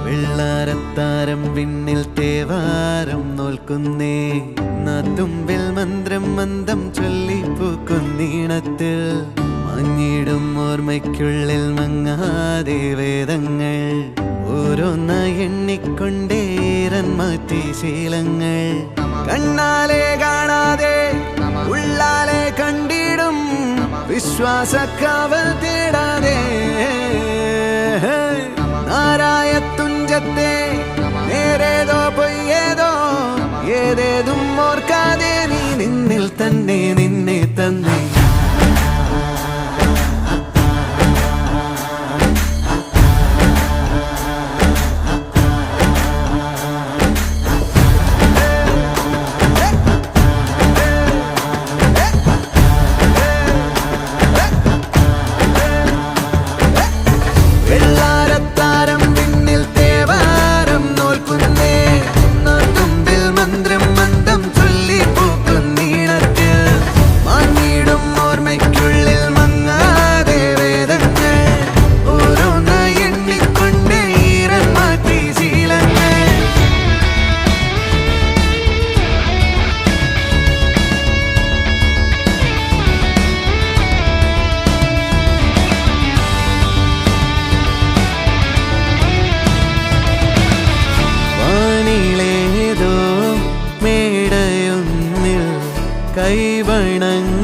വെള്ളാരത്താരം വിണ്ണിൽ തേവാരം നോൽക്കുന്നേ നാത്തുമ്പിൽ മന്ത്രം മന്ദം ചൊല്ലിപ്പൂക്കുന്നീണത്തിൽ മങ്ങിടും ഓർമ്മയ്ക്കുള്ളിൽ മങ്ങാതെ വേദങ്ങൾ ഓരോന്നായി എണ്ണിക്കൊണ്ടേരൻ മാറ്റി ശീലങ്ങൾ കണ്ണാലെ കാണാതെ ഉള്ളാലെ കണ്ടിടും വിശ്വാസക്കാവൽ തേടാതെ നാരായ തുഞ്ചത്തെ നേരേതോ പൊയ്യേതോ ഏതേതും ഓർക്കാതെ നീ നിന്നിൽ തന്നെ നിന്നെ തന്നെ കൈവണങ്ങ